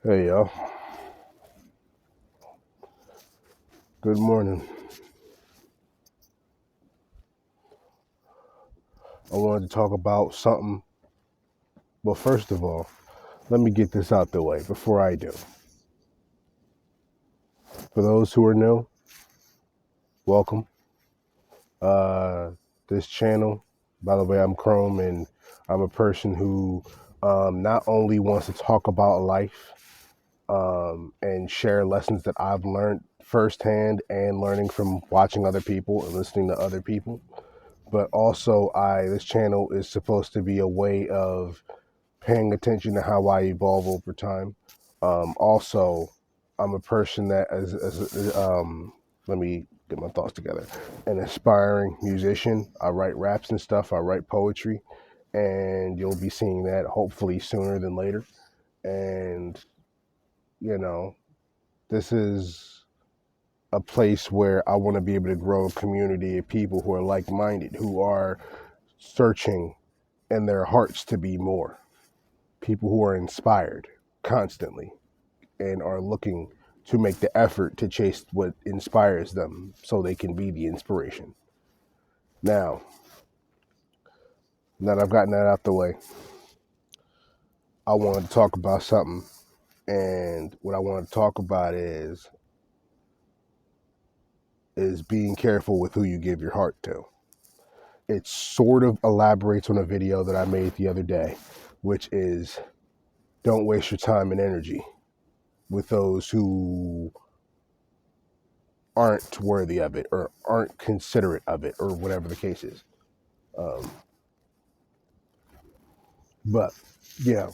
Hey y'all, good morning. I wanted to talk about something. Well, first of all, let me get this out the way before I do. For those who are new, welcome. Uh, this channel, by the way, I'm Chrome, and I'm a person who not only wants to talk about life and share lessons that I've learned firsthand and learning from watching other people and listening to other people, but also this channel is supposed to be a way of paying attention to how I evolve over time. Also, I'm a person that, let me get my thoughts together, an aspiring musician. I write raps and stuff, I write poetry, and you'll be seeing that hopefully sooner than later. And, you know, this is a place where I want to be able to grow a community of people who are like minded, who are searching in their hearts to be more, people who are inspired constantly and are looking to make the effort to chase what inspires them so they can be the inspiration. Now that I've gotten that out the way, I wanted to talk about something. And what I want to talk about is being careful with who you give your heart to. It sort of elaborates on a video that I made the other day, which is don't waste your time and energy with those who aren't worthy of it or aren't considerate of it or whatever the case is. Um, but yeah,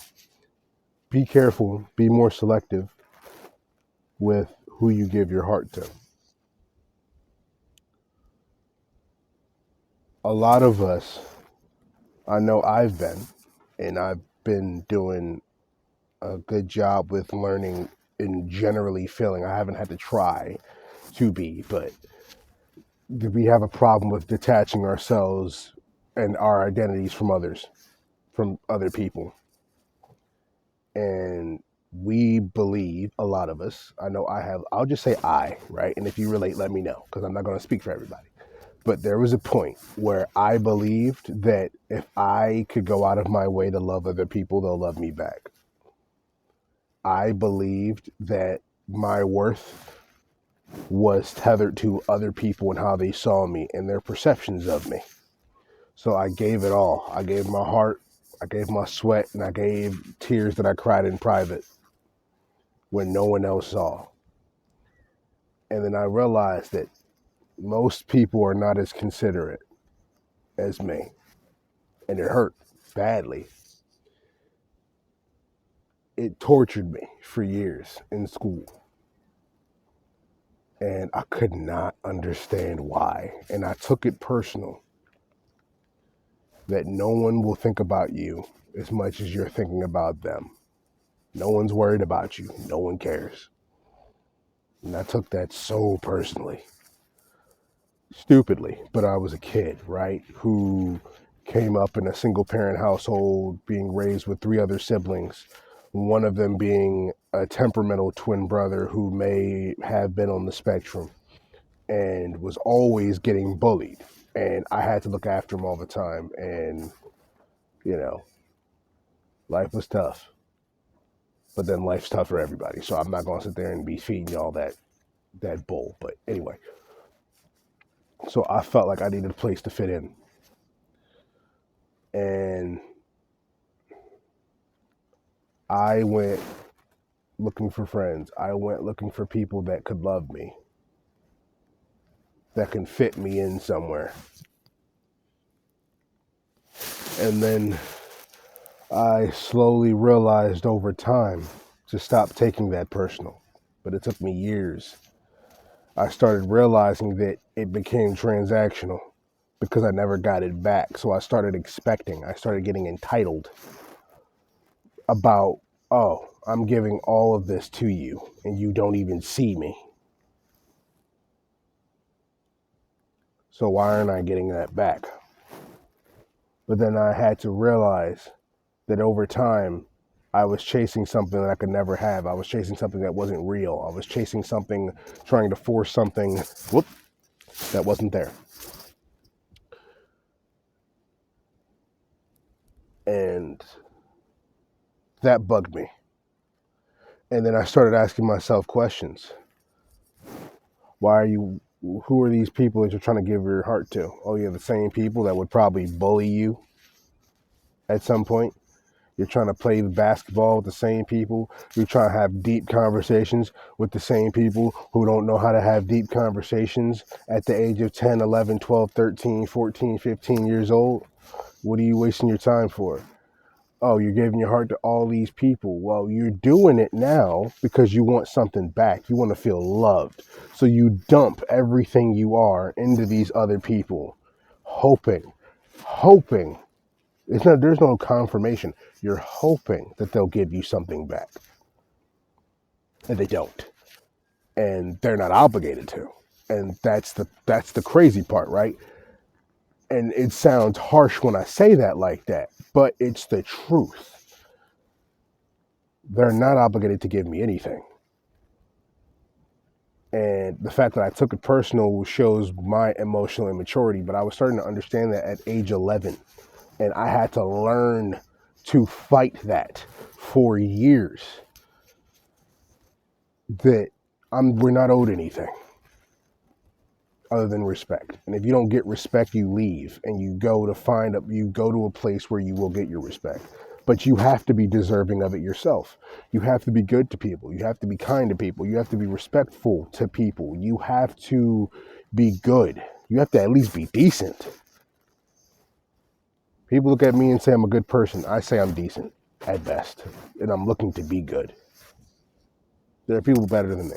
be careful, be more selective with who you give your heart to. A lot of us, I know I've been, and I've been doing a good job with learning and generally feeling. I haven't had to try to be, but we have a problem with detaching ourselves and our identities from others, from other people. And we believe, a lot of us, I know I have, I'll just say I, right? And if you relate, let me know, because I'm not going to speak for everybody. But there was a point where I believed that if I could go out of my way to love other people, they'll love me back. I believed that my worth was tethered to other people and how they saw me and their perceptions of me. So I gave it all. I gave my heart, I gave my sweat, and I gave tears that I cried in private when no one else saw. And then I realized that most people are not as considerate as me. And it hurt badly. It tortured me for years in school. And I could not understand why. And I took it personal that no one will think about you as much as you're thinking about them. No one's worried about you. No one cares. And I took that so personally. Stupidly, but I was a kid, right? Who came up in a single parent household, being raised with three other siblings, one of them being a temperamental twin brother who may have been on the spectrum and was always getting bullied. And I had to look after him all the time. And, you know, life was tough. But then life's tough for everybody. So I'm not going to sit there and be feeding y'all that bull. But anyway, so I felt like I needed a place to fit in. And I went looking for friends. I went looking for people that could love me, that can fit me in somewhere. And then I slowly realized over time to stop taking that personal. But it took me years. I started realizing that it became transactional because I never got it back. So I started expecting, I started getting entitled about, oh, I'm giving all of this to you and you don't even see me. So why aren't I getting that back? But then I had to realize that over time, I was chasing something that I could never have. I was chasing something that wasn't real. I was chasing something, trying to force something, that wasn't there. And that bugged me. And then I started asking myself questions. Who are these people that you're trying to give your heart to? Oh, you're the same people that would probably bully you at some point. You're trying to play basketball with the same people. You're trying to have deep conversations with the same people who don't know how to have deep conversations at the age of 10, 11, 12, 13, 14, 15 years old. What are you wasting your time for? Oh, you're giving your heart to all these people. Well, you're doing it now because you want something back. You want to feel loved. So you dump everything you are into these other people, hoping. There's no confirmation. You're hoping that they'll give you something back. And they don't. And they're not obligated to. And that's the crazy part, right? And it sounds harsh when I say that like that, but it's the truth. They're not obligated to give me anything. And the fact that I took it personal shows my emotional immaturity, but I was starting to understand that at age 11. And I had to learn to fight that for years. That we're not owed anything other than respect. And if you don't get respect, you leave and you go to a place where you will get your respect. But you have to be deserving of it yourself. You have to be good to people. You have to be kind to people. You have to be respectful to people. You have to be good. You have to at least be decent. People look at me and say I'm a good person. I say I'm decent at best. And I'm looking to be good. There are people better than me.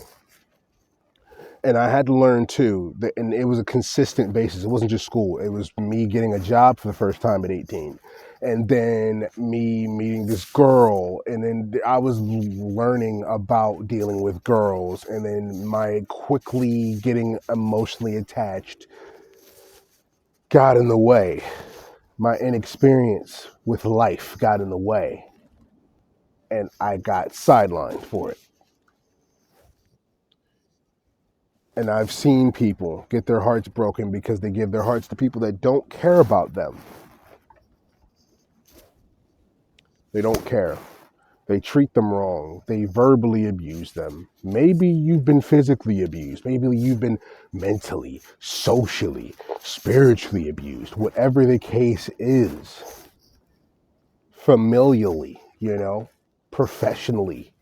And I had to learn too, and it was a consistent basis. It wasn't just school. It was me getting a job for the first time at 18. And then me meeting this girl. And then I was learning about dealing with girls. And then my quickly getting emotionally attached got in the way. My inexperience with life got in the way. And I got sidelined for it. And I've seen people get their hearts broken because they give their hearts to people that don't care about them. They don't care. They treat them wrong. They verbally abuse them. Maybe you've been physically abused. Maybe you've been mentally, socially, spiritually abused. Whatever the case is. Familially, professionally.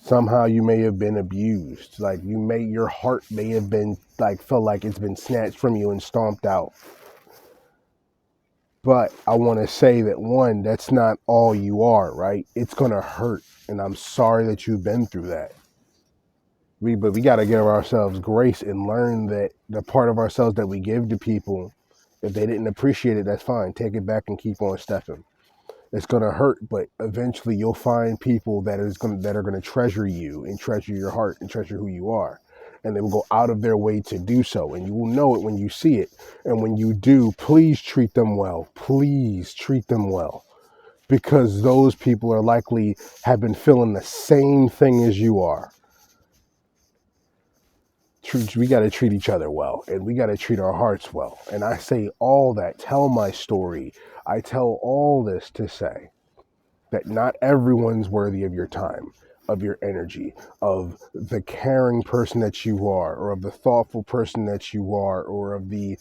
Somehow you may have been abused. Like your heart may have been felt like it's been snatched from you and stomped out. But I want to say that one, that's not all you are, right? It's going to hurt. And I'm sorry that you've been through that. But we got to give ourselves grace and learn that the part of ourselves that we give to people, if they didn't appreciate it, that's fine. Take it back and keep on stepping. It's going to hurt, but eventually you'll find people that are going to treasure you and treasure your heart and treasure who you are. And they will go out of their way to do so. And you will know it when you see it. And when you do, please treat them well. Please treat them well. Because those people are likely have been feeling the same thing as you are. We got to treat each other well. And we got to treat our hearts well. And I say all that, tell my story. I tell all this to say that not everyone's worthy of your time, of your energy, of the caring person that you are, or of the thoughtful person that you are, or of the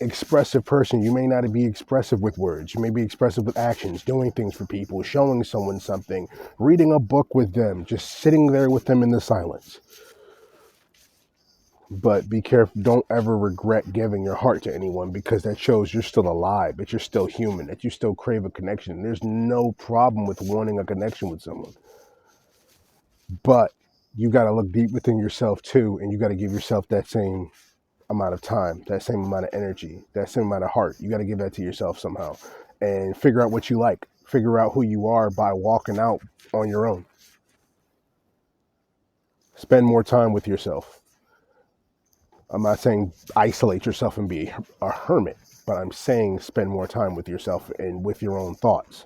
expressive person. You may not be expressive with words. You may be expressive with actions, doing things for people, showing someone something, reading a book with them, just sitting there with them in the silence. But be careful. Don't ever regret giving your heart to anyone, because that shows you're still alive, that you're still human, that you still crave a connection. There's no problem with wanting a connection with someone. But you got to look deep within yourself too, and you got to give yourself that same amount of time, that same amount of energy, that same amount of heart. You got to give that to yourself somehow, and figure out what you like. Figure out who you are by walking out on your own. Spend more time with yourself. I'm not saying isolate yourself and be a hermit, but I'm saying spend more time with yourself and with your own thoughts.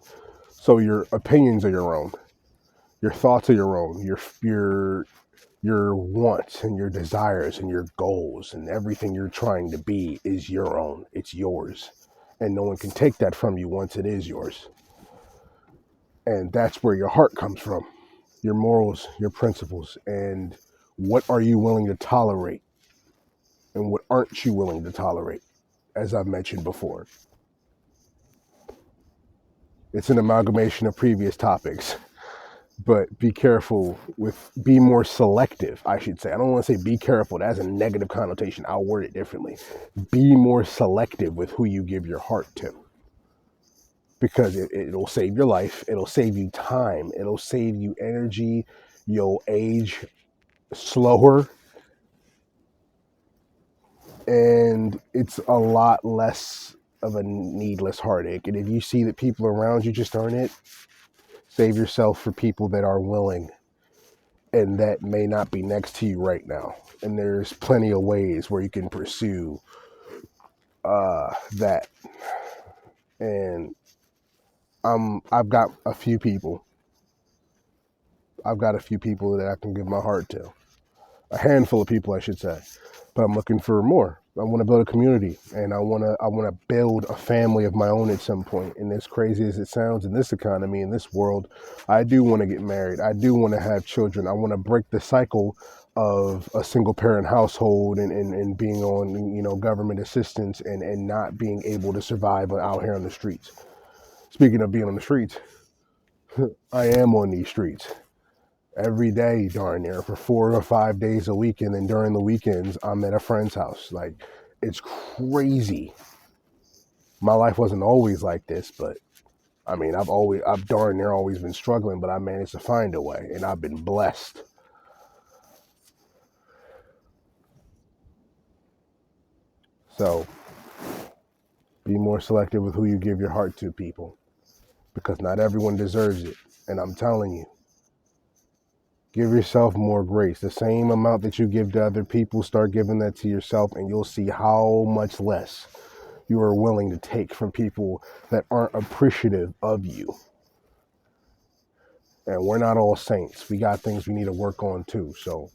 So your opinions are your own, your thoughts are your own, your wants and your desires and your goals and everything you're trying to be is your own. It's yours. And no one can take that from you once it is yours. And that's where your heart comes from, your morals, your principles, and what are you willing to tolerate and what aren't you willing to tolerate, as I've mentioned before. It's an amalgamation of previous topics, but be more selective, I should say. I don't want to say be careful. That's a negative connotation. I'll word it differently. Be more selective with who you give your heart to, because it'll save your life. It'll save you time. It'll save you energy. You'll age slower, and it's a lot less of a needless heartache. And if you see that people around you just aren't it, save yourself for people that are willing and that may not be next to you right now. And there's plenty of ways where you can pursue that. And I've got a few people. I've got a few people that I can give my heart to. A handful of people, I should say. But I'm looking for more. I want to build a community, and I want to build a family of my own at some point. And as crazy as it sounds in this economy, in this world, I do want to get married. I do want to have children. I want to break the cycle of a single parent household and being on, government assistance and not being able to survive out here on the streets. Speaking of being on the streets, I am on these streets every day, darn near, for 4 or 5 days a week, and then during the weekends I'm at a friend's house. Like, it's crazy. My life wasn't always like this, but I mean, I've darn near always been struggling, but I managed to find a way, and I've been blessed. So be more selective with who you give your heart to, people, because not everyone deserves it. And I'm telling you, give yourself more grace. The same amount that you give to other people, start giving that to yourself, and you'll see how much less you are willing to take from people that aren't appreciative of you. And we're not all saints. We got things we need to work on too. So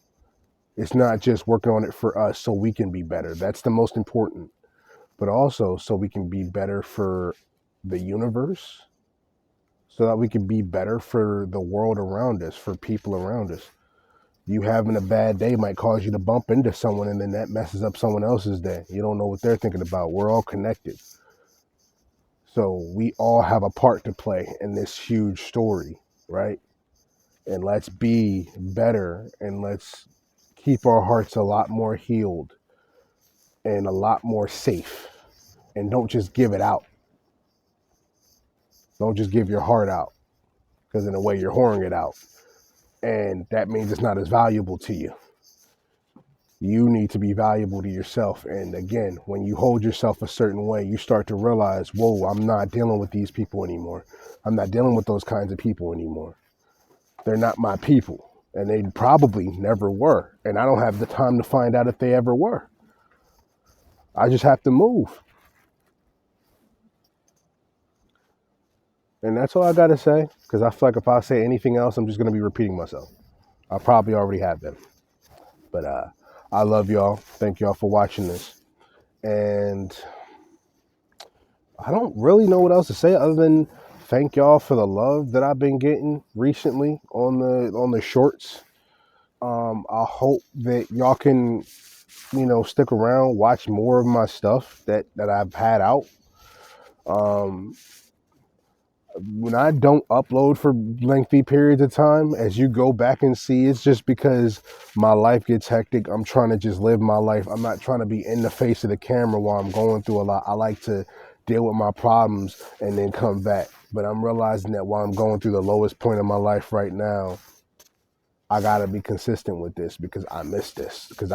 it's not just working on it for us so we can be better. That's the most important. But also so we can be better for the universe, so that we can be better for the world around us, for people around us. You having a bad day might cause you to bump into someone, and then that messes up someone else's day. You don't know what they're thinking about. We're all connected. So we all have a part to play in this huge story, right? And let's be better, and let's keep our hearts a lot more healed and a lot more safe. And don't just give it out. Don't just give your heart out, because in a way you're whoring it out. And that means it's not as valuable to you. You need to be valuable to yourself. And again, when you hold yourself a certain way, you start to realize, whoa, I'm not dealing with these people anymore. I'm not dealing with those kinds of people anymore. They're not my people. And they probably never were. And I don't have the time to find out if they ever were. I just have to move. And that's all I got to say, because I feel like if I say anything else, I'm just going to be repeating myself. I probably already have been. But I love y'all. Thank y'all for watching this. And I don't really know what else to say other than thank y'all for the love that I've been getting recently on the shorts. I hope that y'all can, stick around, watch more of my stuff that I've had out. When I don't upload for lengthy periods of time, as you go back and see, it's just because my life gets hectic. I'm trying to just live my life. I'm not trying to be in the face of the camera while I'm going through a lot. I like to deal with my problems and then come back. But I'm realizing that while I'm going through the lowest point of my life right now, I gotta be consistent with this, because I missed this. Because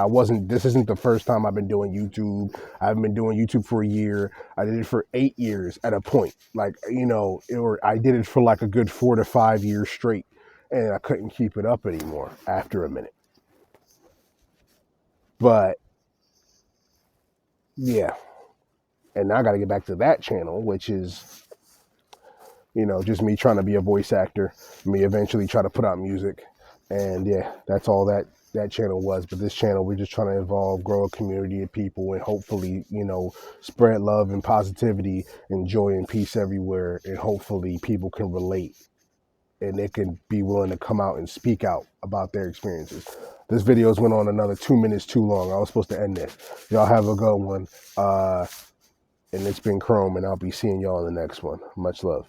this isn't the first time I've been doing YouTube. I've been doing YouTube for a year. I did it for 8 years at a point. Like, I did it for like a good 4 to 5 years straight. And I couldn't keep it up anymore after a minute. But yeah, And now I got to get back to that channel, which is, you know, just me trying to be a voice actor, me eventually try to put out music. And yeah, that's all that channel was. But this channel, we're just trying to evolve, grow a community of people, and hopefully, you know, spread love and positivity and joy and peace everywhere. And hopefully people can relate and they can be willing to come out and speak out about their experiences. This video's went on another 2 minutes too long. I was supposed to end this. Y'all have a good one. And it's been Chrome, and I'll be seeing y'all in the next one. Much love.